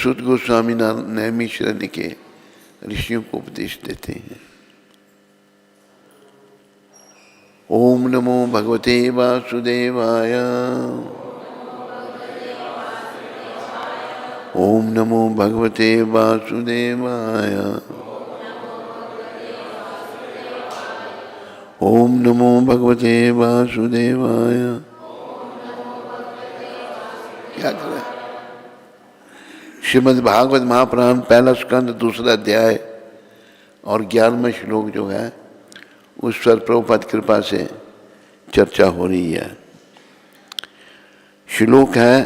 सुत गोस्वामी नैमिषारण्य के ऋषियों को उपदेश देते हैं। ओम नमो भगवते वासुदेवाय। ओम नमो भगवते वासुदेवाय। ओम नमो भगवते वासुदेवाय। क्या कर रहे हैं? श्रीमद् भागवत महापुराण पहला स्कंद दूसरा अध्याय और 11वां श्लोक जो है उस पर प्रभुपाद कृपा से चर्चा हो रही है। श्लोक है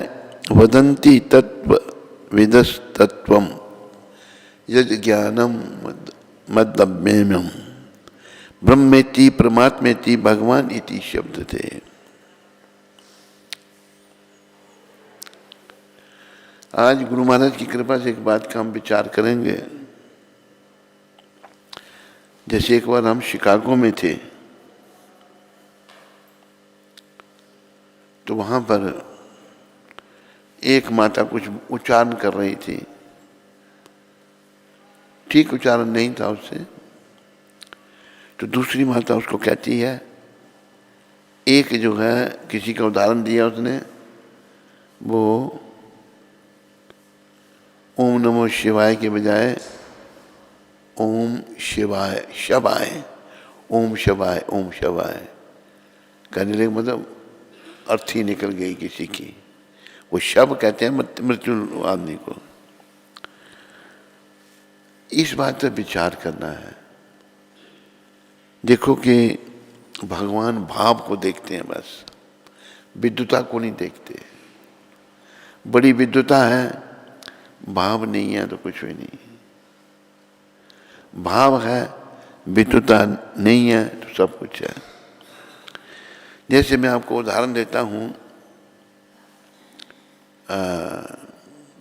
वदन्ति तत्व विदस तत्वम यद ज्ञानम मद्दम्यम ब्रह्मेति परमात्मेति भगवान इति शब्द थे। आज गुरु महाराज की कृपा से एक बात का हम विचार करेंगे। जैसे एक बार हम शिकागो में थे तो वहां पर एक माता कुछ उच्चारण कर रही थी, ठीक उच्चारण नहीं था उससे, तो दूसरी माता उसको कहती है, एक जो है किसी का उदाहरण दिया उसने, वो ओम नमो शिवाय के बजाय ओम शिवाय शबाय, ओम शबाय ओम शबाय कहने लगे, मतलब अर्थ ही निकल गई किसी की। वो शब कहते हैं मृत्यु आदमी को। इस बात पर विचार करना है। देखो कि भगवान भाव को देखते हैं, बस विद्युता को नहीं देखते। बड़ी विद्युता है, भाव नहीं है तो कुछ भी नहीं। भाव है, विद्युता नहीं है तो सब कुछ है। जैसे मैं आपको उदाहरण देता हूं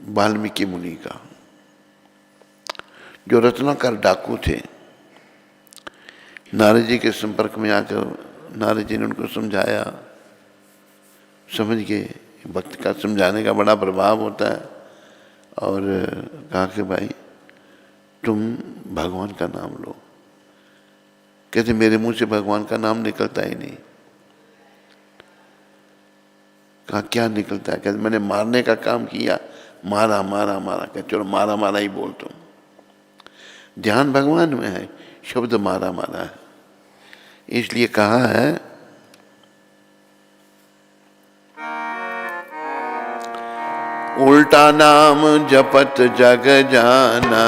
वाल्मीकि मुनि का, जो रत्नाकर डाकू थे। नारद जी के संपर्क में आकर नारद जी ने उनको समझाया, समझ गए। भक्त का समझाने का बड़ा प्रभाव होता है। और कहा कि भाई तुम भगवान का नाम लो। कहते मेरे मुंह से भगवान का नाम निकलता ही नहीं। कहा क्या निकलता है? कहते मैंने मारने का काम किया, मारा मारा मारा। कहते चलो मारा मारा ही बोल तुम। ध्यान भगवान में है, शब्द मारा मारा है। इसलिए कहा है उल्टा नाम जपत जग जाना,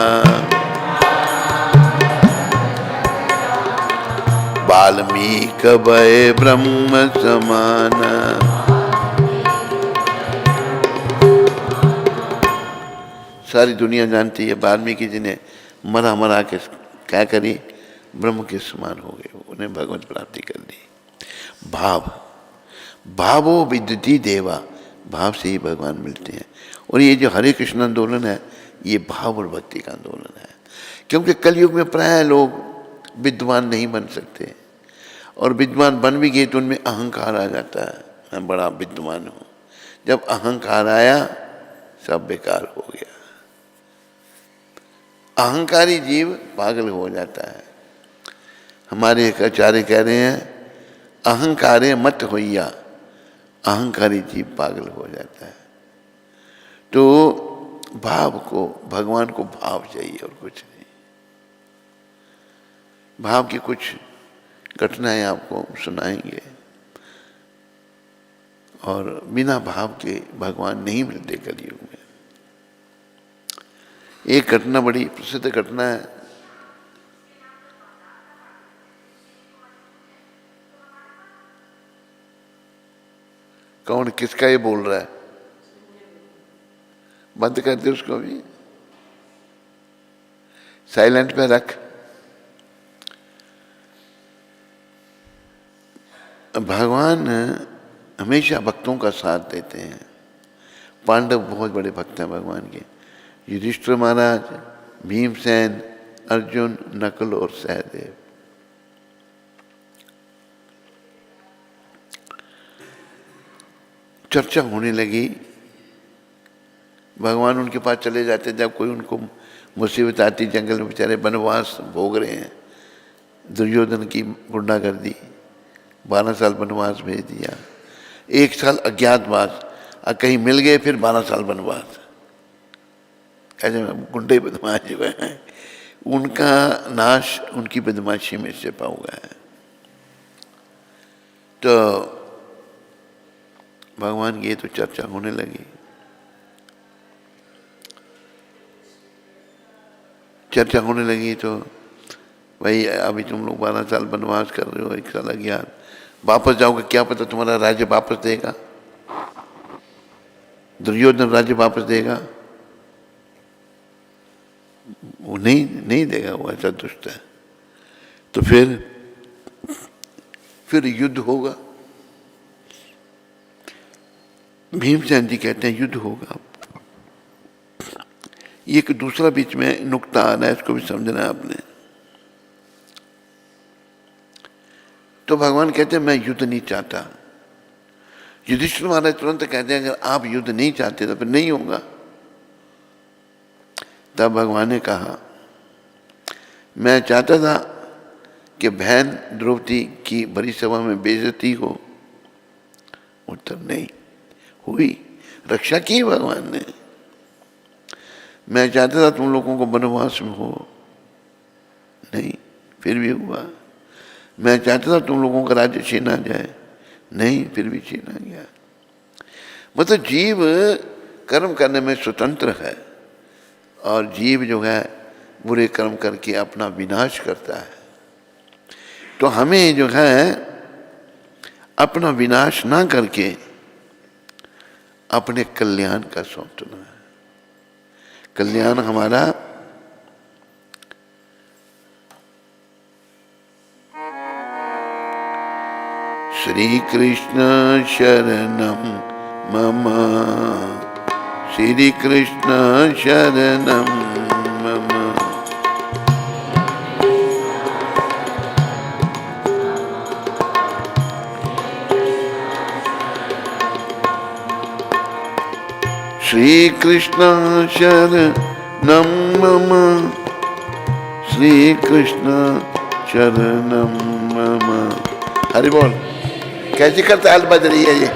वाल्मीकि भय ब्रह्म समाना। सारी दुनिया जानती है वाल्मीकि जी ने मरा मरा के क्या करी, ब्रह्म के समान हो गए, उन्हें भगवत प्राप्ति कर दी। भाव, भावो विद्युति देवा, भाव से ही भगवान मिलते हैं। और ये जो हरे कृष्ण आंदोलन है, ये भाव और भक्ति का आंदोलन है। क्योंकि कलयुग में प्राय लोग विद्वान नहीं बन सकते, और विद्वान बन भी गए तो उनमें अहंकार आ जाता है, मैं बड़ा विद्वान हूँ। जब अहंकार आया सब बेकार हो गया। अहंकारी जीव पागल हो जाता है। हमारे एक आचार्य कह रहे हैं, अहंकारे मत होइया, अहंकारी जीव पागल हो जाता है। तो भाव को, भगवान को भाव चाहिए और कुछ नहीं। भाव की कुछ घटनाएं आपको सुनाएंगे। और बिना भाव के भगवान नहीं मिलते कलयुग में। एक घटना बड़ी प्रसिद्ध घटना है। कौन किसका ये बोल रहा है? बंद कर दे उसको भी, साइलेंट पे रख। भगवान हमेशा भक्तों का साथ देते हैं। पांडव बहुत बड़े भक्त हैं भगवान के। युधिष्ठिर महाराज, भीमसेन, अर्जुन, नकुल और सहदेव। चर्चा होने लगी भगवान उनके पास चले जाते जब कोई उनको मुसीबत आती, जंगल में बेचारे वनवास भोग रहे हैं, दुर्योधन की गुंडागर्दी, 12 साल वनवास भेज दिया, 1 साल अज्ञातवास, और कहीं मिल गए फिर 12 साल वनवास। ऐसे गुंडे बदमाश हुए हैं, उनका नाश उनकी बदमाशी में छिपा हुआ है। तो भगवान की ये तो चर्चा होने लगी। चर्चा होने लगी तो भाई अभी तुम लोग 12 साल वनवास कर रहे हो, 1 साल अज्ञात, वापस जाओगे, क्या पता तुम्हारा राज्य वापस देगा, दुर्योधन राज्य वापस देगा? वो नहीं देगा, वो ऐसा दुष्ट है। तो फिर युद्ध होगा। भीमसेन जी कहते हैं युद्ध होगा। ये एक दूसरा बीच में नुक्ता आ रहा है, इसको भी समझना है आपने। तो भगवान कहते हैं मैं युद्ध नहीं चाहता। युधिष्ठिर महाराज तुरंत कहते हैं अगर आप युद्ध नहीं चाहते तो फिर नहीं होगा। तब भगवान ने कहा मैं चाहता था कि बहन द्रौपदी की बड़ी सभा में बेइज्जती हो। उत्तर नहीं हुई, रक्षा की भगवान ने। मैं चाहता था तुम लोगों को वनवास में हो, नहीं, फिर भी हुआ। मैं चाहता था तुम लोगों का राज्य छीना जाए, नहीं, फिर भी छीना गया। मतलब जीव कर्म करने में स्वतंत्र है, और जीव जो है बुरे कर्म करके अपना विनाश करता है। तो हमें जो है अपना विनाश ना करके अपने कल्याण का सोचना है। कल्याण हमारा श्री कृष्ण शरणम मम, श्री कृष्ण शरणम मम। श्री कृष्ण शरणम मम, श्री कृष्ण शरणम मम। हरि बोल। कैसी करताल बज रही है ये?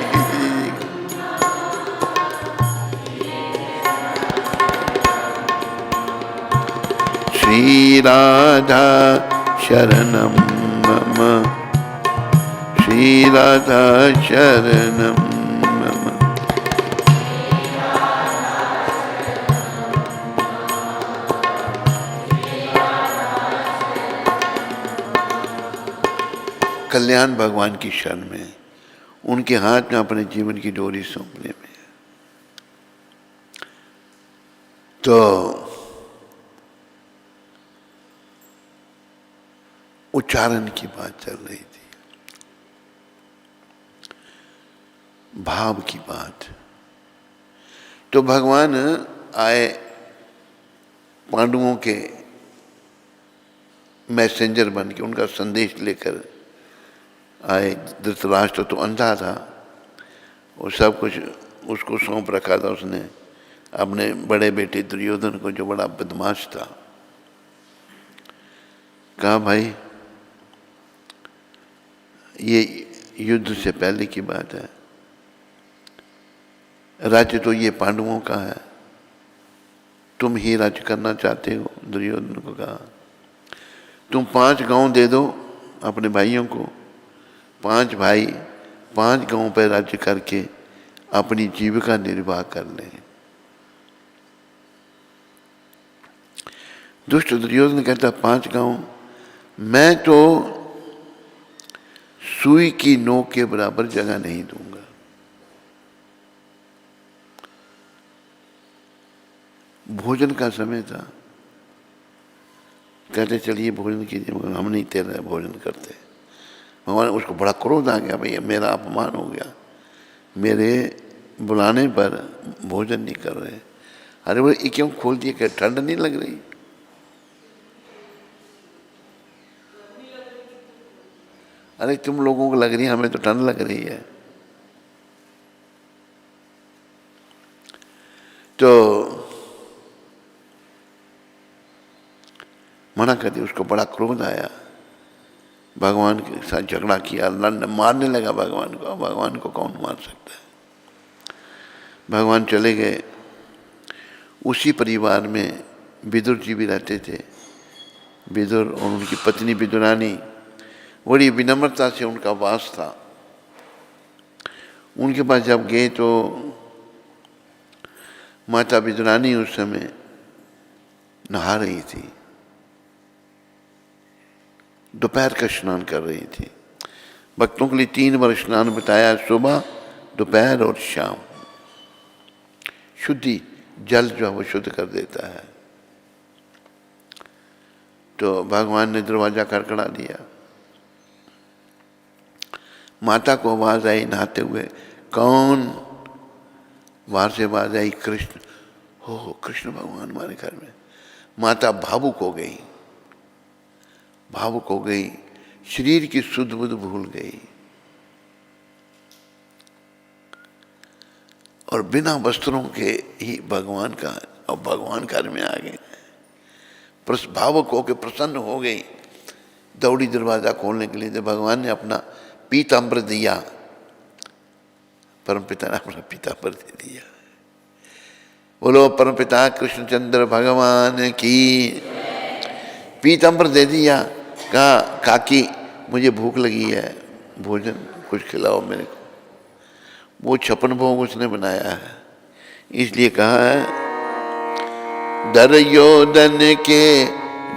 श्री राधा शरणम मम, श्री राधा शरणम मम। कल्याण भगवान की शरण में, उनके हाथ में अपने जीवन की डोरी सौंपने में। तो उच्चारण की बात चल रही थी, भाव की बात। तो भगवान आए पांडवों के मैसेंजर बन के, उनका संदेश लेकर आए। धृतराष्ट्र तो अंधा था, और सब कुछ उसको सौंप रखा था उसने अपने बड़े बेटे दुर्योधन को, जो बड़ा बदमाश था। कहा भाई ये युद्ध से पहले की बात है, राज्य तो ये पांडवों का है, तुम ही राज्य करना चाहते हो। दुर्योधन को कहा तुम 5 गांव दे दो अपने भाइयों को, 5 भाई 5 गांव पर राज्य करके अपनी जीविका निर्वाह कर लें। दुष्ट दुर्योधन कहता 5 गांव, मैं तो सुई की नोक के बराबर जगह नहीं दूंगा। भोजन का समय था, कहते चलिए भोजन कीजिए, मगर हम नहीं तेरा भोजन करते। भगवान उसको बड़ा क्रोध आ गया, भैया मेरा अपमान हो गया, मेरे बुलाने पर भोजन नहीं कर रहे। अरे बोले ये क्यों खोल दिए, क्या ठंड नहीं लग रही? अरे तुम लोगों को लग रही है, हमें तो ठंड लग रही है। तो मना कर दिया। उसको बड़ा क्रोध आया, भगवान के साथ झगड़ा किया, लड़ने मारने लगा भगवान को। भगवान को कौन मार सकता है। भगवान चले गए। उसी परिवार में विदुर जी भी रहते थे। विदुर और उनकी पत्नी विदुरानी, बड़ी विनम्रता से उनका वास था। उनके पास जब गए तो माता विदुरानी उस समय नहा रही थी, दोपहर का स्नान कर रही थी। भक्तों के लिए 3 बार स्नान बताया, सुबह, दोपहर और शाम। शुद्धि, जल जो है वो शुद्ध कर देता है। तो भगवान ने दरवाजा खड़खड़ा दिया। माता को आवाज आई नहाते हुए, कौन? बाहर से आवाज आई, कृष्ण। हो, कृष्ण भगवान हमारे घर में। माता भावुक हो गई, भावुक हो गई, शरीर की शुद्ध बुद्ध भूल गई और बिना वस्त्रों के ही भगवान का, और भगवान घर में आ गए। भावुक होकर प्रसन्न हो गई, दौड़ी दरवाजा खोलने के लिए। तो भगवान ने अपना पीताम्बर दिया, परमपिता ने अपना पीताम्बर दे दिया। बोलो परमपिता कृष्णचंद्र भगवान की। पीताम्बर दे दिया। कहा, काकी मुझे भूख लगी है, भोजन कुछ खिलाओ मेरे को। वो 56 भोग उसने बनाया है, इसलिए कहा है, दुर्योधन के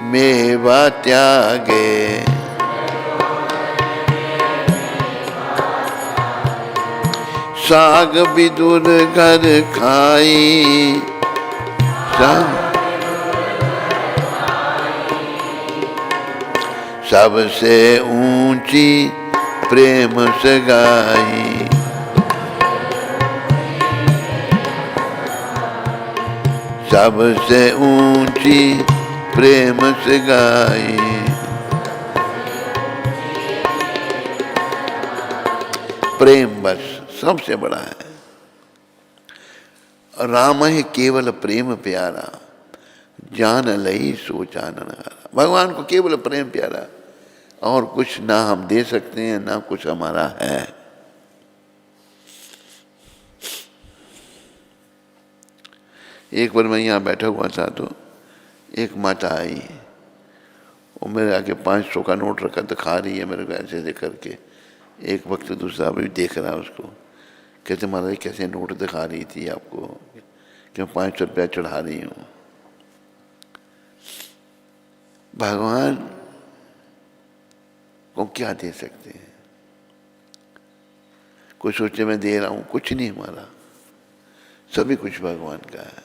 मेवा त्यागे, साग विदुर घर खाई। सबसे ऊंची प्रेम से गाई। सबसे ऊंची प्रेम से गाई। प्रेम बस सबसे बड़ा है। राम है केवल प्रेम प्यारा, जान लई सो जानन हारा। भगवान को केवल प्रेम प्यारा, और कुछ ना हम दे सकते हैं ना कुछ हमारा है। एक बार मैं यहाँ बैठा हुआ था तो एक माता आई, वो मेरे आगे 500 का नोट रखा तो खा रही है मेरे को ऐसे ऐसे करके। एक वक्त दूसरा भी देख रहा उसको, कहते महाराज कैसे नोट दिखा रही थी आपको कि मैं 500 रुपया चढ़ा रही हूँ। भगवान को क्या दे सकते हैं? कोई सोचे मैं दे रहा हूँ, कुछ नहीं हमारा, सभी कुछ भगवान का है।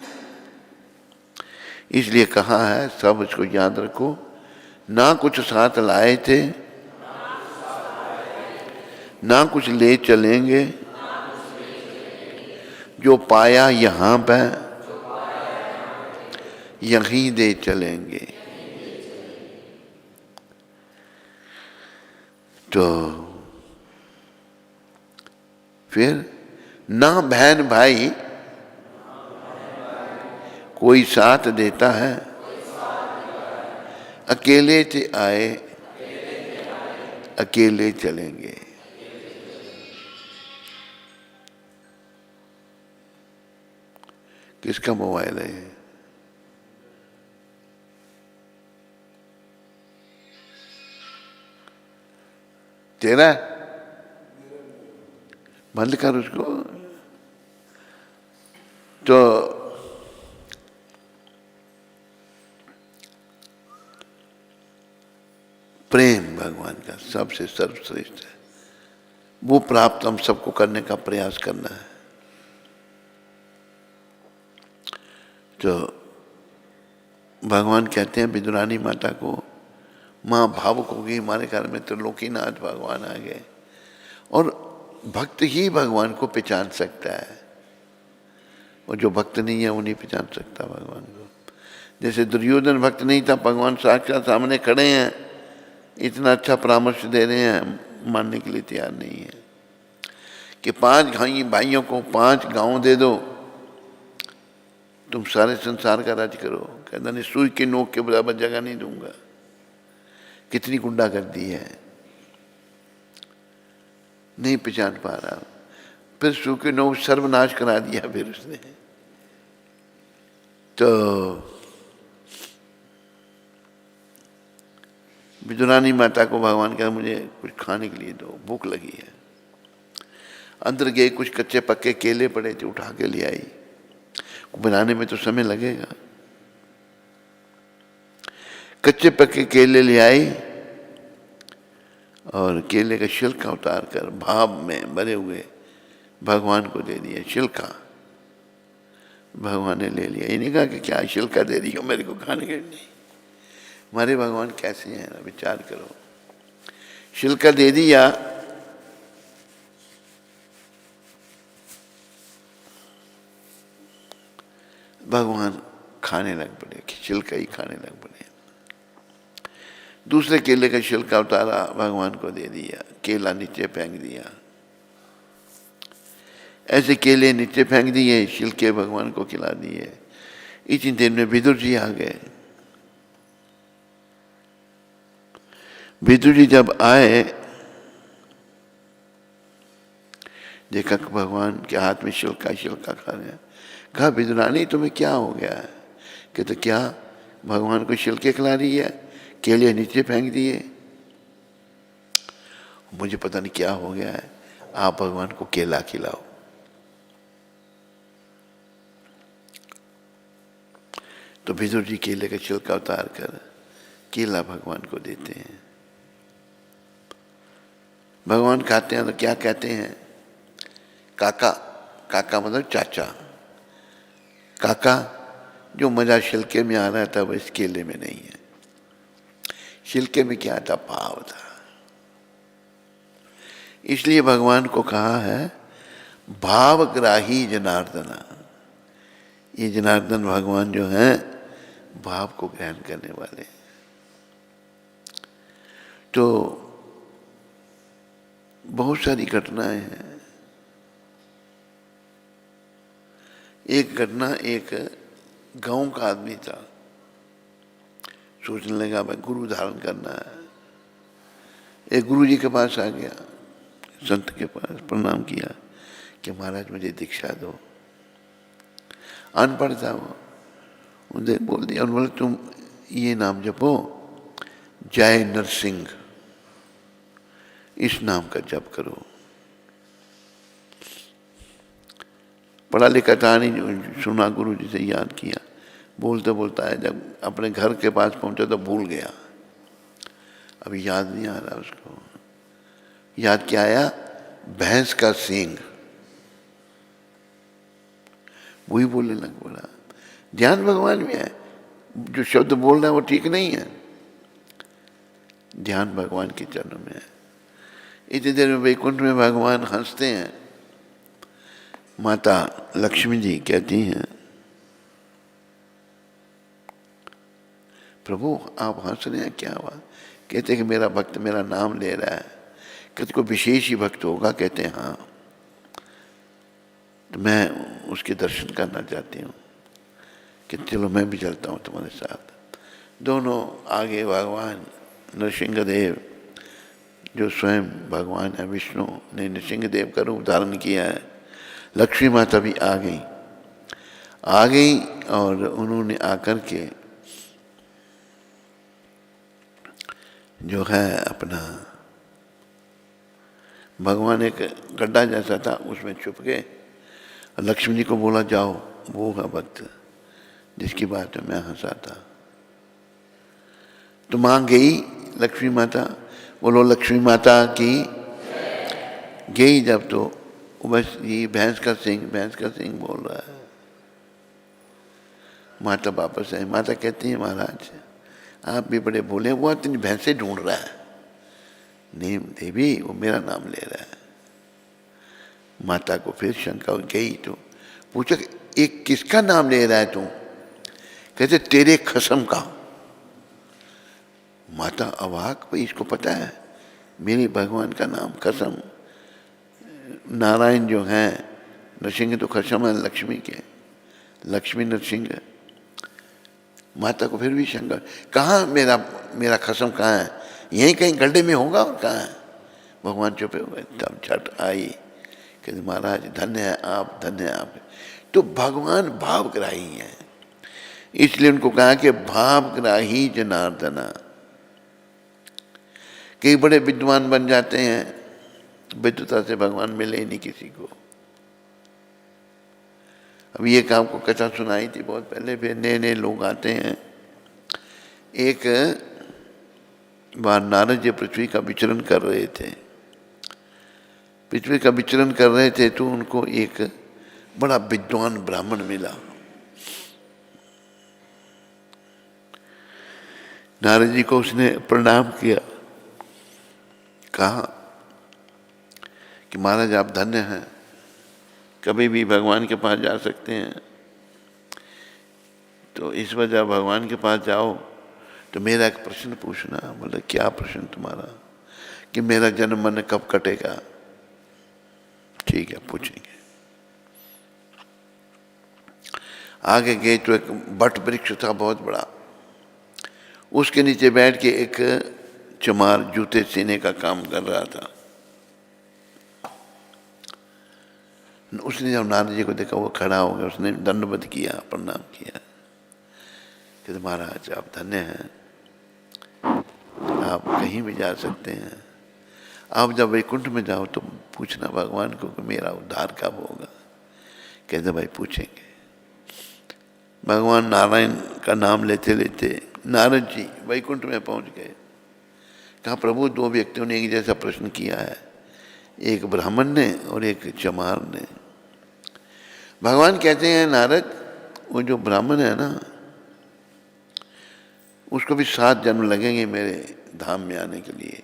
इसलिए कहा है सब इसको याद रखो, ना कुछ साथ लाए थे ना कुछ ले चलेंगे, जो पाया यहाँ पे यहीं दे चलेंगे। तो फिर ना बहन भाई कोई साथ देता है, अकेले से आए अकेले चलेंगे। किसका मोबाइल है? तेरा? बंद कर उसको। तो प्रेम भगवान का सबसे सर्वश्रेष्ठ है, वो प्राप्त हम सबको करने का प्रयास करना है। तो भगवान कहते हैं विदुरानी माता को, माँ भावुक हो गई, हमारे घर में त्रिलोकीनाथ भगवान आ गए। और भक्त ही भगवान को पहचान सकता है, और जो भक्त नहीं है वो नहीं पहचान सकता भगवान को। जैसे दुर्योधन भक्त नहीं था, भगवान साक्षात सामने खड़े हैं, इतना अच्छा परामर्श दे रहे हैं, मानने के लिए तैयार नहीं है कि 5 भाइयों को 5 गांव दे दो, तुम सारे संसार का राज करो। कहता नहीं, सुई के नोक के बराबर जगह नहीं दूंगा। कितनी गुंडागर्दी है, नहीं पहचान पा रहा। फिर सुखिनो सर्वनाश करा दिया फिर उसने। तो विदुरानी माता को भगवान कहा मुझे कुछ खाने के लिए दो, भूख लगी है। अंदर गए, कुछ कच्चे पक्के केले पड़े थे, उठा के ले आई। बनाने में तो समय लगेगा। कच्चे पक्के केले ले आई और केले का छिलका उतार कर भाप में भरे हुए भगवान को दे दिया। छिलका भगवान ने ले लिया। ये नहीं कहा कि क्या छिलका दे रही हो मेरे को खाने के लिए। हमारे भगवान कैसे हैं ना, विचार करो। छिलका दे दिया, भगवान खाने लग पड़े, छिलका ही खाने लग पड़े। दूसरे केले का छिलका उतारा, भगवान को दे दिया, केला नीचे फेंक दिया। ऐसे केले नीचे फेंक दिए, छिलके भगवान को खिला दिए। इतनी देर में विदुर जी आ गए। विदुर जी जब आए, देखा कि भगवान के हाथ में छिलका खा रहे हैं। कहा विदुरानी तुम्हें क्या हो गया है? कहते क्या, भगवान को छिलके खिला रही है, केले नीचे फेंक दिए। मुझे पता नहीं क्या हो गया है, आप भगवान को केला खिलाओ। तो विदुर जी केले का छिलका उतार कर केला भगवान को देते हैं। भगवान खाते हैं तो क्या कहते हैं? काका। काका मतलब चाचा। काका, जो मजा छिलके में आ रहा था वो इस केले में नहीं है। छिलके में क्या था? भाव था। इसलिए भगवान को कहा है भावग्राही जनार्दना। ये जनार्दन भगवान जो हैं भाव को ग्रहण करने वाले। तो बहुत सारी घटनाएं हैं। एक घटना, एक गांव का आदमी था, सोचने लगा भाई गुरु धारण करना है। एक गुरु जी के पास आ गया, संत के पास प्रणाम किया कि महाराज मुझे दीक्षा दो। अनपढ़ था वो, उन्हें बोल दिया, उन्होंने बोले तुम ये नाम जपो, जय नरसिंह, इस नाम का जप करो। पढ़ा लिखा था नहीं, सुना गुरु जी से, याद किया। बोलते बोलता है, जब अपने घर के पास पहुंचा तो भूल गया। अभी याद नहीं आ रहा उसको। याद क्या आया? भैंस का सींग। वही बोलने लग पड़ा। ध्यान भगवान में है, जो शब्द बोल रहा है वो ठीक नहीं है। ध्यान भगवान के चरणों में है। इतनी देर में वैकुंठ में भगवान हंसते हैं। माता लक्ष्मी जी कहती हैं, प्रभु आप हंस रहे हैं, क्या हुआ? कहते हैं कि मेरा भक्त मेरा नाम ले रहा है। कहते कोई विशेष ही भक्त होगा? कहते हैं हाँ, तो मैं उसके दर्शन करना चाहती हूँ। कि चलो मैं भी चलता हूँ तुम्हारे साथ। दोनों आगे भगवान नरसिंहदेव, जो स्वयं भगवान है विष्णु ने नरसिंहदेव का रूप धारण किया है। लक्ष्मी माता भी आ गई और उन्होंने आकर के जो है अपना, भगवान एक गड्ढा जैसा था उसमें छुप गए। लक्ष्मी जी को बोला जाओ, वो है भक्त जिसकी बात में मैं हंसा था। तो मां गई लक्ष्मी माता, बोलो लक्ष्मी माता की। गई जब तो बस ये भैंस का सिंह बोल रहा है। माता वापस आई। माता कहती है महाराज आप भी बड़े भोले, वो इतनी भैंसे ढूंढ रहा है। नहीं देवी, वो मेरा नाम ले रहा है। माता को फिर शंका गई तो पूछा एक किसका नाम ले रहा है तू? कहते तेरे खसम का। माता अवाक, भाई इसको पता है मेरे भगवान का नाम कसम। नारायण जो हैं, नरसिंह तो खसम है लक्ष्मी के, लक्ष्मी नरसिंह। माता को फिर भी शंका, कहाँ मेरा खसम कहाँ है? यहीं कहीं गड्ढे में होगा और कहाँ है। भगवान चुपे हुए, तब झट आई कहते महाराज धन्य है आप, धन्य है आप। तो भगवान भावग्राही हैं, इसलिए उनको कहा कि भावग्राही जनार्दना। कई बड़े विद्वान बन जाते हैं, विद्वता से भगवान मिले ही नहीं किसी को। अब ये काम को कथा सुनाई थी बहुत पहले, फिर नए नए लोग आते हैं। एक बार नारद जी पृथ्वी का विचरण कर रहे थे, पृथ्वी का विचरण कर रहे थे तो उनको एक बड़ा विद्वान ब्राह्मण मिला। नारद जी को उसने प्रणाम किया, कहा कि महाराज आप धन्य हैं, कभी भी भगवान के पास जा सकते हैं, तो इस वजह भगवान के पास जाओ तो मेरा एक प्रश्न पूछना। बोले क्या प्रश्न तुम्हारा? कि मेरा जन्म मन कब कटेगा? ठीक है पूछेंगे। आगे गए तो एक बट वृक्ष था बहुत बड़ा, उसके नीचे बैठ के एक चमार जूते सीने का काम कर रहा था। उसने जब नारद जी को देखा वो खड़ा हो गया, उसने दंडवत किया, प्रणाम किया। कहते महाराज आप धन्य हैं, आप कहीं भी जा सकते हैं, आप जब वैकुंठ में जाओ तो पूछना भगवान को कि मेरा उद्धार कब होगा। कहते भाई पूछेंगे। भगवान नारायण का नाम लेते लेते नारद जी वैकुंठ में पहुंच गए। कहा प्रभु दो व्यक्तियों ने एक जैसा प्रश्न किया है, एक ब्राह्मण ने और एक चमार ने। भगवान कहते हैं नारद वो जो ब्राह्मण है ना उसको भी 7 जन्म लगेंगे मेरे धाम में आने के लिए,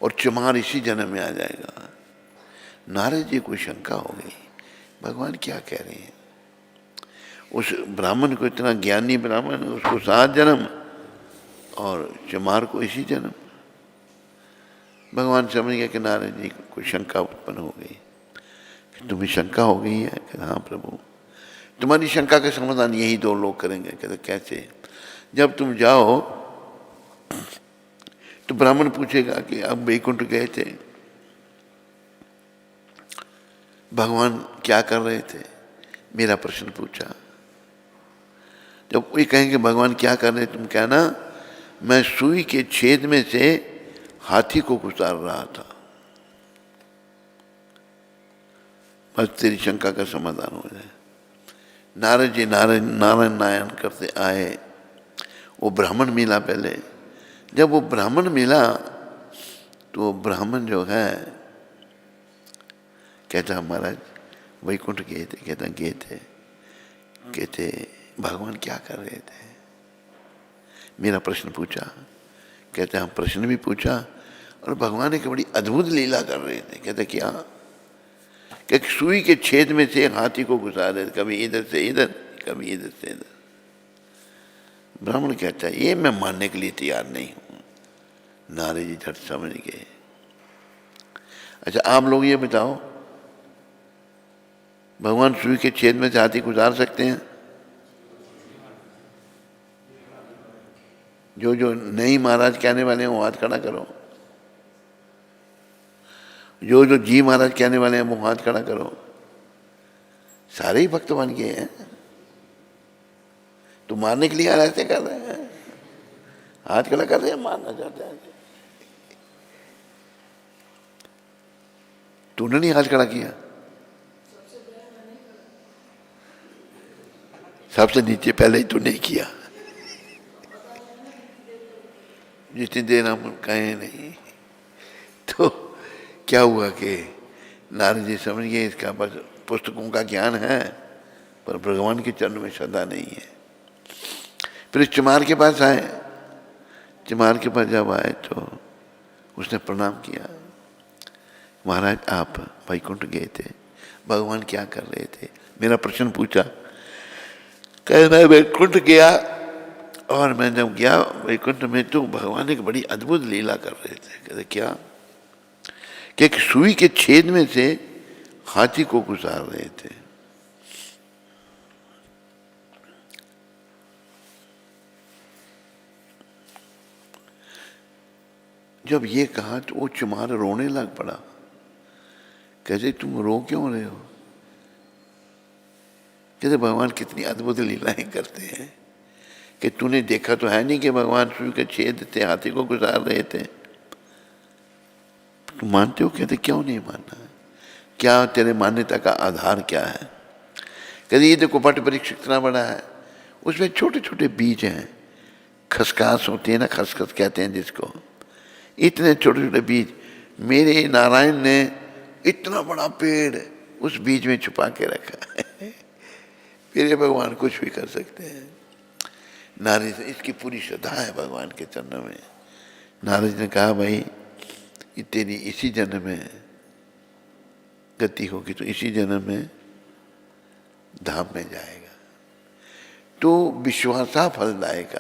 और चमार इसी जन्म में आ जाएगा। नारद जी को शंका हो गई, भगवान क्या कह रहे हैं? उस ब्राह्मण को, इतना ज्ञानी ब्राह्मण, उसको 7 जन्म और चमार को इसी जन्म। भगवान समझ गया कि नारद जी को शंका उत्पन्न हो गई। तुम्हें शंका हो गई है? कि हाँ प्रभु, तुम्हारी शंका का समाधान यही 2 लोग करेंगे। कहते कैसे? जब तुम जाओ तो ब्राह्मण पूछेगा कि अब वैकुंठ गए थे, भगवान क्या कर रहे थे, मेरा प्रश्न पूछा। जब कोई कहेंगे भगवान क्या कर रहे, तुम कहना मैं सुई के छेद में से हाथी को गुजार रहा था। बस तेरी शंका का समाधान हो जाए। नारद जी नारायण करते आए, वो ब्राह्मण मिला पहले। जब वो ब्राह्मण मिला तो वो ब्राह्मण जो है कहता महाराज वैकुंठ गए थे। कहता गए थे। कहते भगवान क्या कर रहे थे, मेरा प्रश्न पूछा। कहते हम प्रश्न भी पूछा और भगवान एक बड़ी अद्भुत लीला कर रहे थे। कहते क्या? कि सुई के छेद में से हाथी को घुसा रहे, कभी इधर से इधर, कभी इधर से इधर। ब्राह्मण कहता है ये मैं मानने के लिए तैयार नहीं हूं। नारद जी झट समझ गए। अच्छा आप लोग ये बताओ, भगवान सुई के छेद में से हाथी गुजार सकते हैं? जो जो नहीं महाराज कहने वाले हैं वो हाथ खड़ा करो। जो जो जी महाराज कहने वाले हैं वो हाथ खड़ा करो। सारे ही भक्त बन गए हैं। तो मारने के लिए ऐसे कर रहे हैं, हाथ खड़ा कर रहे हैं, मारना चाहते हैं। तूने नहीं हाथ खड़ा किया? सबसे नीचे पहले ही तूने किया। जितनी देर हम कहें नहीं। तो क्या हुआ कि नारद जी समझ गए इसका बस पुस्तकों का ज्ञान है पर भगवान के चरण में श्रद्धा नहीं है। फिर चमार के पास आए। चमार के पास जब आए तो उसने प्रणाम किया। महाराज आप वैकुंठ गए थे, भगवान क्या कर रहे थे, मेरा प्रश्न पूछा। कह मैं वैकुंठ गया और मैं जब गया वैकुंठ में तो भगवान एक बड़ी अद्भुत लीला कर रहे थे। कहते क्या? कि एक सुई के छेद में से हाथी को गुजार रहे थे। जब ये कहा तो वो चुमार रोने लग पड़ा। कहते तुम रो क्यों रहे हो? कहते भगवान कितनी अद्भुत लीलाएं करते हैं कि तूने देखा तो है नहीं कि भगवान सूर्य के छेद थे, हाथी को गुजार रहे थे। तुम मानते हो? कहते क्यों नहीं मानना? क्या तेरे मान्यता का आधार क्या है? कहते ये देखो पट वृक्ष इतना बड़ा है, उसमें छोटे छोटे बीज हैं, खसखस होती है ना, खसखस कहते हैं जिसको, इतने छोटे छोटे बीज मेरे नारायण ने इतना बड़ा पेड़ उस बीज में छुपा के रखा है। मेरे भगवान कुछ भी कर सकते हैं। नारद इसकी पूरी श्रद्धा है भगवान के चरणों में। नारद ने कहा भाई ये तेरी इसी जन्म में गति होगी तो इसी जन्म में धाम में जाएगा। तो विश्वासा फलदायक,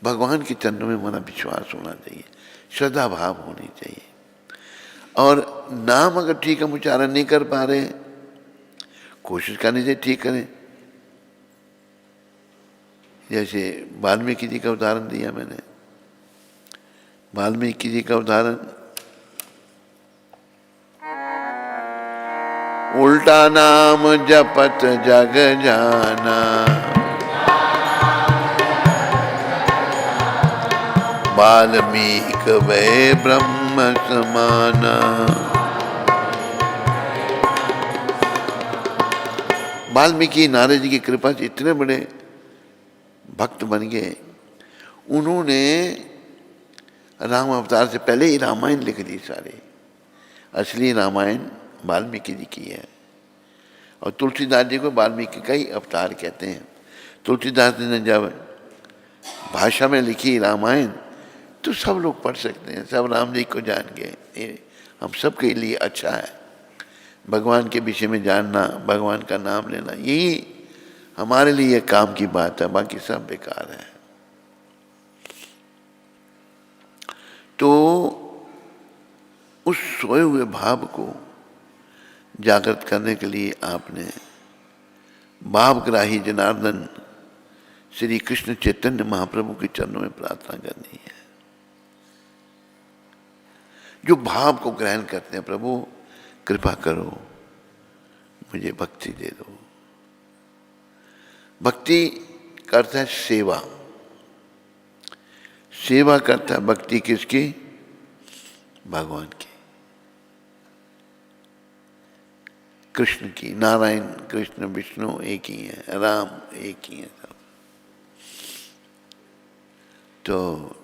भगवान के चरणों में हमारा विश्वास होना चाहिए, श्रद्धा भाव होनी चाहिए। और नाम अगर ठीक हम उच्चारण नहीं कर पा रहे, कोशिश करनी चाहिए ठीक करें। जैसे वाल्मीकि जी का उदाहरण दिया मैंने, वाल्मीकि जी का उदाहरण, उल्टा नाम जपत जग जाना, वाल्मीकि वे ब्रह्म समाना। वाल्मीकि नारद जी की कृपा से इतने बड़े भक्त बन गए, उन्होंने राम अवतार से पहले ही रामायण लिख दी सारी। असली रामायण वाल्मीकि जी की है। और तुलसीदास जी को वाल्मीकि का ही अवतार कहते हैं। तुलसीदास जी ने जब भाषा में लिखी रामायण तो सब लोग पढ़ सकते हैं, सब राम जी को जान गए। ये हम सब के लिए अच्छा है, भगवान के विषय में जानना, भगवान का नाम लेना, यही हमारे लिए काम की बात है, बाकी सब बेकार है। तो उस सोए हुए भाव को जागृत करने के लिए आपने भावग्राही जनार्दन श्री कृष्ण चैतन्य महाप्रभु के चरणों में प्रार्थना करनी है। जो भाव को ग्रहण करते हैं, प्रभु कृपा करो मुझे भक्ति दे दो। भक्ति करता है सेवा, सेवा करता है भक्ति किसकी? भगवान की, कृष्ण की। नारायण कृष्ण विष्णु एक ही है, राम एक ही है सब। तो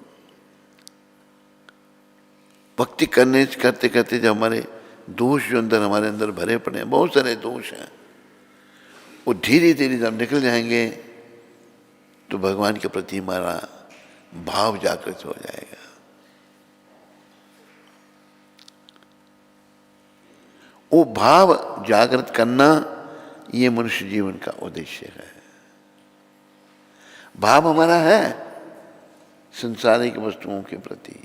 भक्ति करने करते करते जब हमारे दोष जो अंदर हमारे अंदर भरे पड़े हैं, बहुत सारे दोष हैं, वो धीरे धीरे जब निकल जाएंगे तो भगवान के प्रति हमारा भाव जागृत हो जाएगा। वो भाव जागृत करना ये मनुष्य जीवन का उद्देश्य है। भाव हमारा है संसारिक वस्तुओं के प्रति,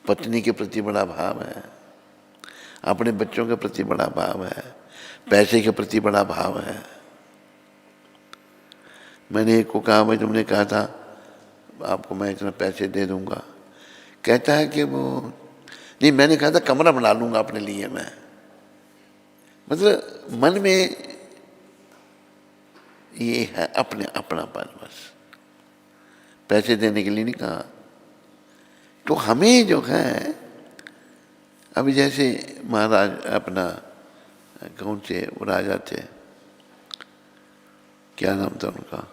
पत्नी के प्रति बड़ा भाव है, अपने बच्चों के प्रति बड़ा भाव है, पैसे के प्रति बड़ा भाव है। मैंने एक को कहा, भाई तुमने कहा था आपको मैं इतना पैसे दे दूंगा, कहता है कि वो नहीं, मैंने कहा था कमरा बना लूंगा अपने लिए मैं। मतलब मन में ये है अपने अपनापन, बस पैसे देने के लिए नहीं कहा। तो हमें जो है, अभी जैसे महाराज अपना कौन से वो राजा थे, क्या नाम था उनका,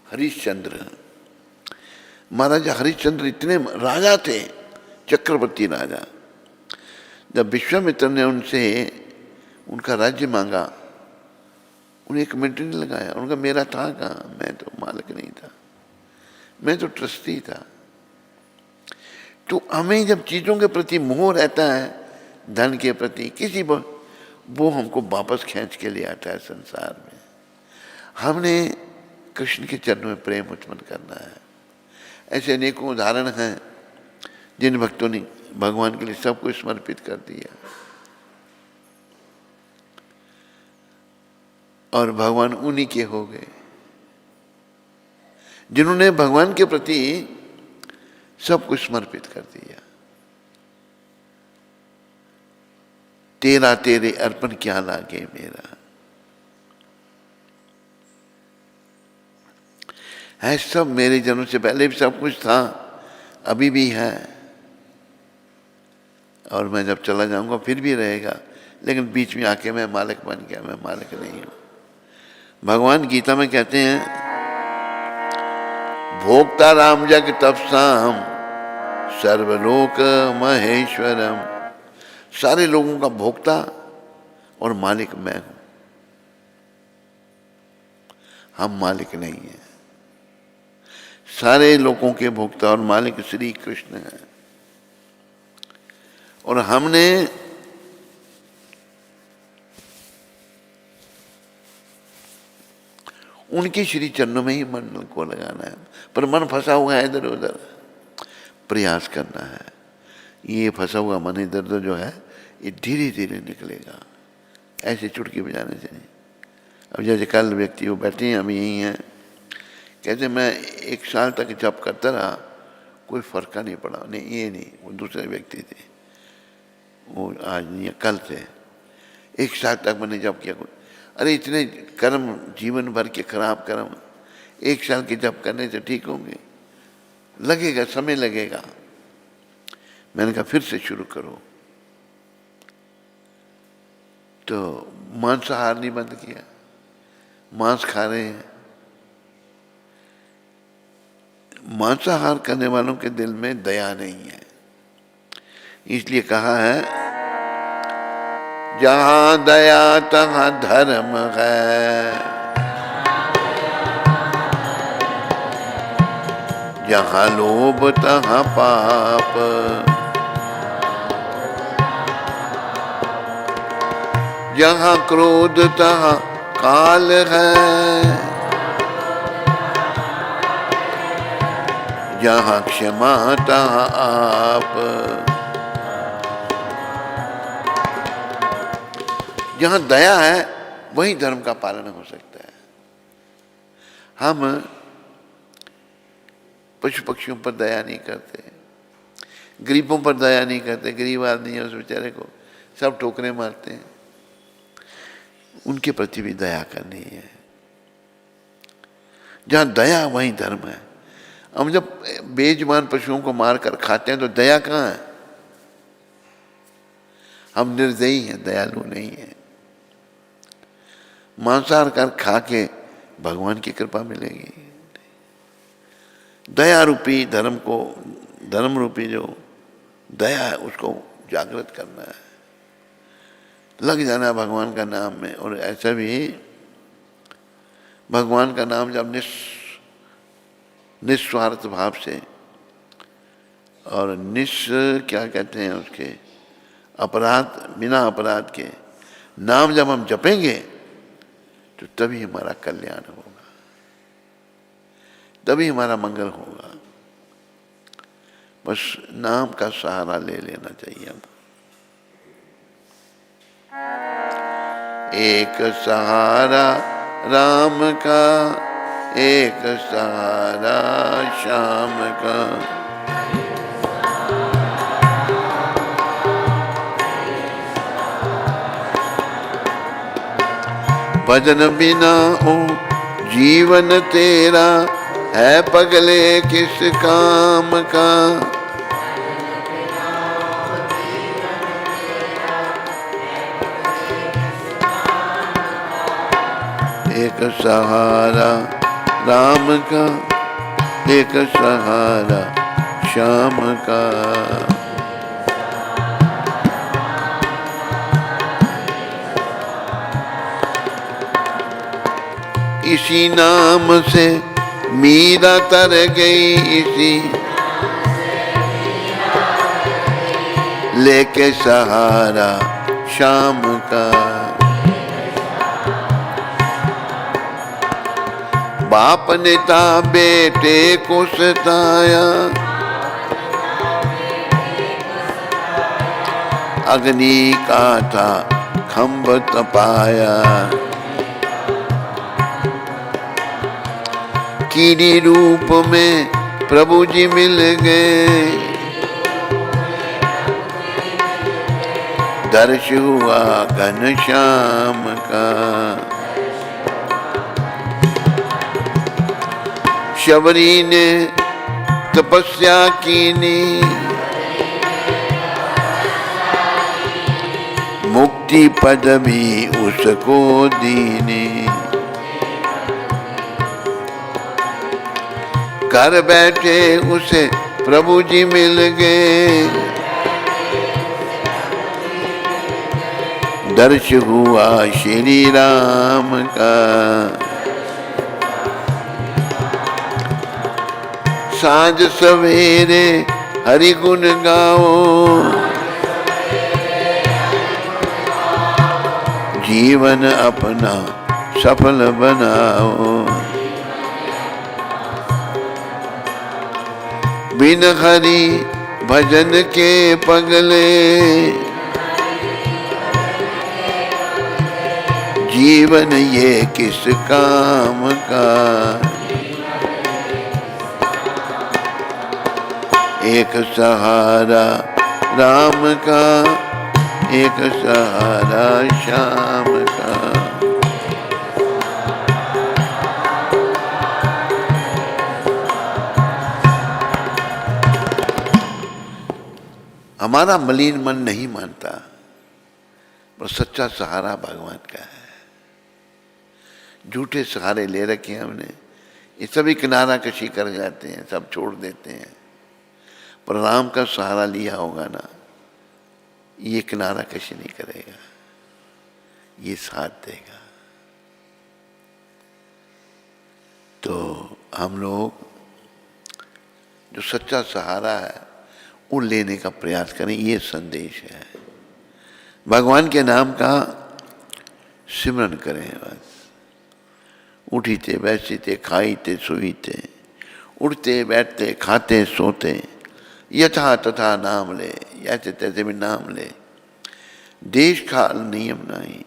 हरिश्चंद्र। महाराजा हरिश्चंद्र इतने राजा थे, चक्रवर्ती राजा। जब विश्वामित्र ने उनसे उनका राज्य मांगा, उन्हें एक मिनट नहीं लगाया। उनका मेरा था कहाँ, मैं तो मालिक नहीं था, मैं तो ट्रस्टी था। तो हमें जब चीज़ों के प्रति मोह रहता है, धन के प्रति किसी वो हमको वापस खींच के ले आता है संसार में। हमने कृष्ण के चरणों में प्रेम उत्पन्न करना है। ऐसे अनेकों उदाहरण हैं जिन भक्तों ने भगवान के लिए सब कुछ समर्पित कर दिया और भगवान उन्हीं के हो गए। जिन्होंने भगवान के प्रति सब कुछ समर्पित कर दिया। तेरा तेरे अर्पण क्या लागे मेरा, है सब मेरे जन्म से पहले भी सब कुछ था, अभी भी है, और मैं जब चला जाऊंगा फिर भी रहेगा, लेकिन बीच में आके मैं मालिक बन गया, मैं मालिक नहीं हूं। भगवान गीता में कहते हैं, भोक्ता राम जग तपसाम सर्वलोक महेश्वरम, सारे लोगों का भोक्ता और मालिक मैं हूं, हम मालिक नहीं हैं। सारे लोगों के भोक्ता और मालिक श्री कृष्ण हैं, और हमने उनके श्री चरणों में ही मन को लगाना है। पर मन फंसा हुआ है इधर उधर, प्रयास करना है। ये फंसा हुआ मन इधर उधर जो है ये धीरे धीरे निकलेगा, ऐसे चुटकी बजाने से नहीं। अब जैसे कल व्यक्ति वो बैठे हैं, हम यही हैं, कहते मैं 1 साल तक जप करता रहा, कोई फर्क नहीं पड़ा। नहीं, ये नहीं, वो दूसरे व्यक्ति थे, वो आज नहीं कल थे। 1 साल तक मैंने जप किया, अरे इतने कर्म जीवन भर के खराब कर्म 1 साल के जप करने से ठीक होंगे? लगेगा, समय लगेगा। मैंने कहा फिर से शुरू करो। तो मांसाहार नहीं बंद किया, मांस खा रहे हैं। मांसाहार करने वालों के दिल में दया नहीं है, इसलिए कहा है जहां दया तहां धर्म है, जहां लोभ तहां पाप, जहां क्रोध तहां काल है, जहां क्षमा तहां आप। जहां दया है वहीं धर्म का पालन हो सकता है। हम पशु पक्षियों पर दया नहीं करते, गरीबों पर दया नहीं करते। गरीब आदमी है, उस बेचारे को सब ठोकरे मारते हैं, उनके प्रति भी दया करनी है। जहां दया वहीं धर्म है। हम जब बेजुबान पशुओं को मारकर खाते हैं तो दया कहाँ है? हम निर्दयी हैं, दयालु नहीं है। मांसाहार कर खा के भगवान की कृपा मिलेगी। दया रूपी धर्म को, धर्म रूपी जो दया है उसको जागृत करना है, लग जाना है भगवान का नाम में। और ऐसा भी भगवान का नाम जब निस्वार्थ भाव से और क्या कहते हैं उसके, अपराध, बिना अपराध के नाम जब हम जपेंगे तो तभी हमारा कल्याण होगा, तभी हमारा मंगल होगा। बस नाम का सहारा ले लेना चाहिए हमको। एक सहारा राम का, एक सहारा श्याम का, भजन बिना ओ जीवन तेरा, है पगले किस काम का। एक सहारा राम का, एक सहारा श्याम का। इसी नाम से मीरा तर गई, इसी लेके सहारा श्याम का। बाप ने ता बेटे को सताया, अग्नि का था खंभ तपाया। कीड़ी रूप में प्रभु जी मिल गए, दर्श हुआ घनश्याम का। शबरी ने तपस्या कीनी, मुक्ति पद भी उसको दीनी। घर बैठे उसे प्रभु जी मिल गए, दर्श हुआ श्री राम का। साँझ सवेरे हरि गुण गाओ, जीवन अपना सफल बनाओ। बिन हरि भजन के पगले, जीवन ये किस काम का। एक सहारा राम का, एक सहारा श्याम का। हमारा मलिन मन नहीं मानता, पर सच्चा सहारा भगवान का है। झूठे सहारे ले रखे हैं हमने, ये सभी किनारा कशी कर जाते हैं, सब छोड़ देते हैं। पर राम का सहारा लिया होगा ना, ये किनारा कशी नहीं करेगा, ये साथ देगा। तो हम लोग जो सच्चा सहारा है वो लेने का प्रयास करें, ये संदेश है। भगवान के नाम का सिमरन करें बस। उठीते बैठते खाईते सोईते, उठते बैठते खाते सोते, यथा तथा नाम ले, ऐसे तैसे भी नाम ले। देश काल नियम नहीं,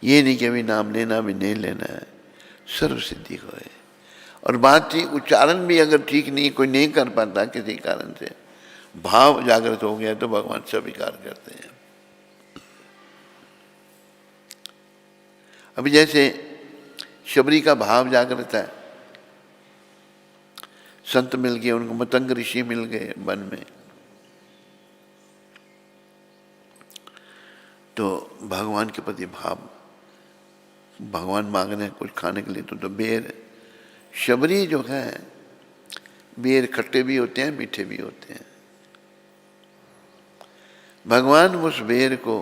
ये नहीं कि अभी नाम लेना भी नहीं लेना है, सर्व सिद्धि होए। और बात थी उच्चारण भी अगर ठीक नहीं, कोई नहीं कर पाता किसी कारण से, भाव जागृत हो गया तो भगवान स्वीकार करते हैं। अभी जैसे शबरी का भाव जागृत है, संत मिल गए उनको, मतंग ऋषि मिल गए वन में, तो भगवान के प्रति भाव, भगवान मांग रहे हैं कुछ खाने के लिए, तो बेर, शबरी जो है, बेर खट्टे भी होते हैं मीठे भी होते हैं। भगवान उस बेर को,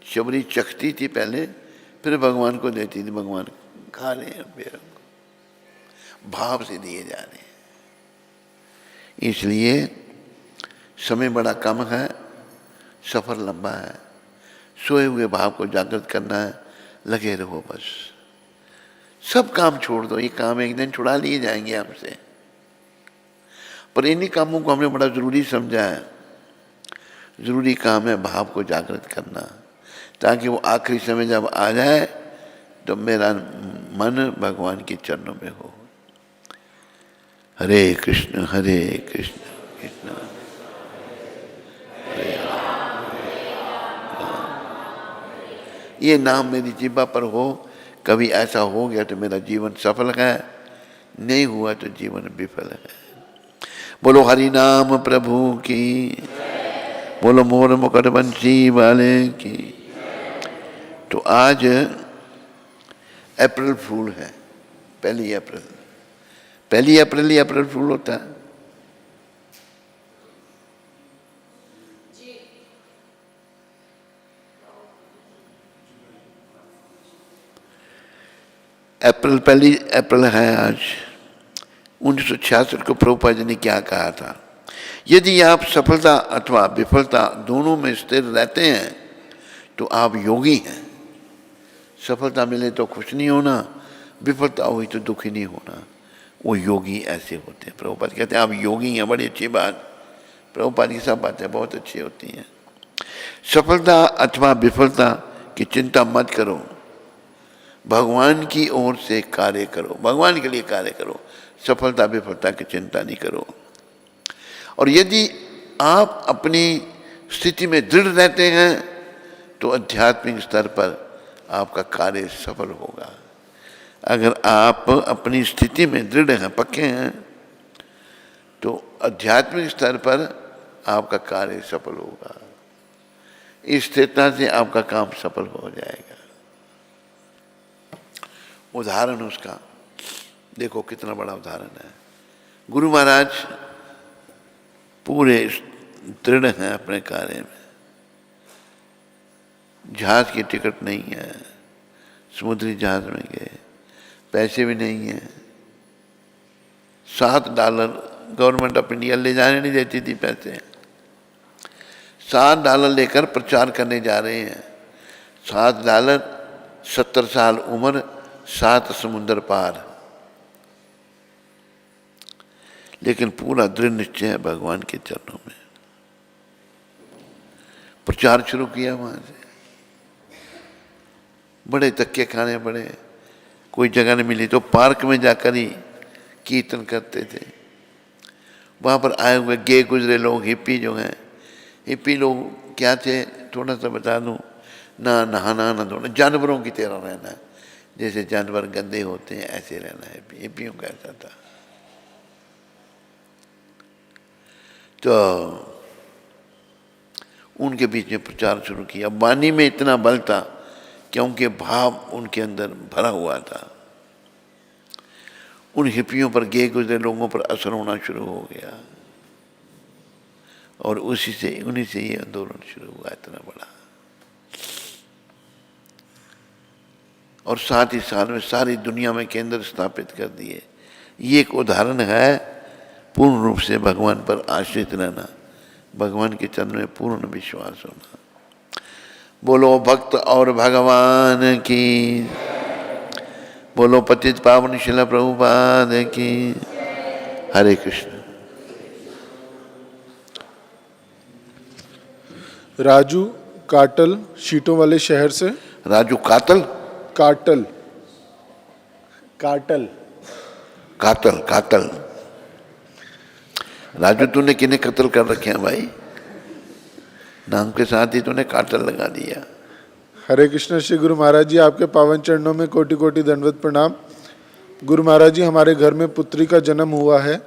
शबरी चखती थी पहले, फिर भगवान को देती थी, भगवान खा रहे हैं बेर को, भाव से दिए जा रहे हैं। इसलिए समय बड़ा कम है, सफर लंबा है, सोए हुए भाव को जागृत करना है, लगे रहो बस। सब काम छोड़ दो, ये काम एक दिन छुड़ा लिए जाएंगे हमसे, पर इन्हीं कामों को हमने बड़ा जरूरी समझा है। जरूरी काम है भाव को जागृत करना, ताकि वो आखिरी समय जब आ जाए तो मेरा मन भगवान के चरणों में हो। हरे कृष्ण कृष्ण हरे राम। ये नाम मेरी जिह्वा पर हो, कभी ऐसा हो गया तो मेरा जीवन सफल है, नहीं हुआ तो जीवन विफल है। बोलो हरि नाम प्रभु की, बोलो मोर मुकुट बंसी वाले की। तो आज अप्रैल फूल है, पहली अप्रैल ही अप्रैल फूल होता है। पहली अप्रैल है आज। 1966 को प्रभुपाद जी ने क्या कहा था, यदि आप सफलता अथवा विफलता दोनों में स्थिर रहते हैं तो आप योगी हैं। सफलता मिले तो खुश नहीं होना, विफलता हुई तो दुखी नहीं होना, वो योगी ऐसे होते हैं। प्रभुपाद कहते हैं आप योगी हैं, बड़ी अच्छी बात। प्रभुपाद की सब बातें बहुत अच्छी होती हैं। सफलता अथवा विफलता की चिंता मत करो, भगवान की ओर से कार्य करो, भगवान के लिए कार्य करो, सफलता विफलता की चिंता नहीं करो। और यदि आप अपनी स्थिति में दृढ़ रहते हैं तो आध्यात्मिक स्तर पर आपका कार्य सफल होगा। अगर आप अपनी स्थिति में दृढ़ हैं, पक्के हैं, तो आध्यात्मिक स्तर पर आपका कार्य सफल होगा। इस स्थिरता से आपका काम सफल हो जाएगा। उदाहरण उसका देखो, कितना बड़ा उदाहरण है। गुरु महाराज पूरे दृढ़ हैं अपने कार्य में। जहाज की टिकट नहीं है, समुद्री जहाज में गए, पैसे भी नहीं है। $7 गवर्नमेंट ऑफ इंडिया ले जाने नहीं देती थी पैसे। $7 लेकर प्रचार करने जा रहे हैं। $7, 70 साल उम्र, 7 समुद्र पार। लेकिन पूरा दृढ़ निश्चय है भगवान के चरणों में। प्रचार शुरू किया वहां से। बड़े धक्के खाने पड़े, कोई जगह नहीं मिली तो पार्क में जाकर ही कीर्तन करते थे। वहां पर आए हुए गे गुजरे लोग, हिप्पी जो हैं, हिप्पी लोग क्या थे, थोड़ा सा बता दूं, ना नहाना ना धोना, जानवरों की तरह रहना है। जैसे जानवर गंदे होते हैं ऐसे रहना है, हिप्पियों का ऐसा था। तो उनके बीच में प्रचार शुरू किया। वाणी में इतना बल था क्योंकि भाव उनके अंदर भरा हुआ था। उन हिप्पियों पर, गे गुजरे लोगों पर असर होना शुरू हो गया और उन्हीं से ये आंदोलन शुरू हुआ इतना बड़ा। और 7 ही साल में सारी दुनिया में केंद्र स्थापित कर दिए। ये एक उदाहरण है पूर्ण रूप से भगवान पर आश्रित रहना, भगवान के चरण में पूर्ण विश्वास होना। बोलो भक्त और भगवान की, बोलो पतित पावन शिला प्रभुपाद की। हरे कृष्ण। राजू काटल, शीटों वाले शहर से। राजू कातल, काटल, काटल, कातल, कातल। राजू तूने किन्हें कत्ल कर रखे हैं भाई? नाम के साथ ही तूने कातल लगा दिया। हरे कृष्ण। श्री गुरु महाराज जी, आपके पावन चरणों में कोटि कोटि दंडवत प्रणाम। गुरु महाराज जी, हमारे घर में पुत्री का जन्म हुआ है,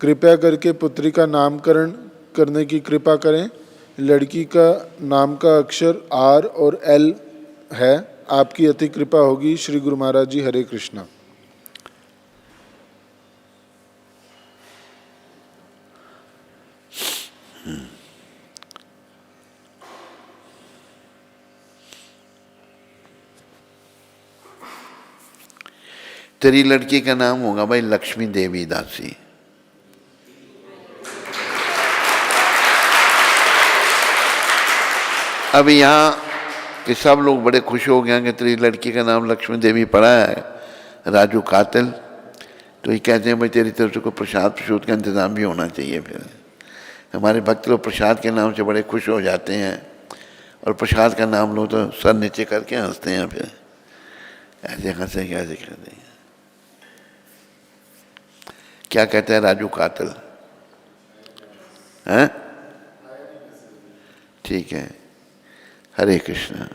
कृपया करके पुत्री का नामकरण करने की कृपा करें। लड़की का नाम का अक्षर R और L है, आपकी अति कृपा होगी। श्री गुरु महाराज जी, हरे कृष्णा। तेरी लड़की का नाम होगा भाई लक्ष्मी देवी दासी। अब यहाँ कि सब लोग बड़े खुश हो गए कि तेरी लड़की का नाम लक्ष्मी देवी पड़ा है, राजू कातिल। तो ये कहते हैं भाई तेरी तरफ से कोई प्रसाद प्रसूद का इंतज़ाम भी होना चाहिए। फिर हमारे भक्त लोग प्रसाद के नाम से बड़े खुश हो जाते हैं और प्रसाद का नाम लो तो सर नीचे करके हंसते हैं। फिर ऐसे हंसे कैसे कहते हैं। क्या कहते हैं राजू कातिल? हैं? ठीक है। हरे कृष्ण।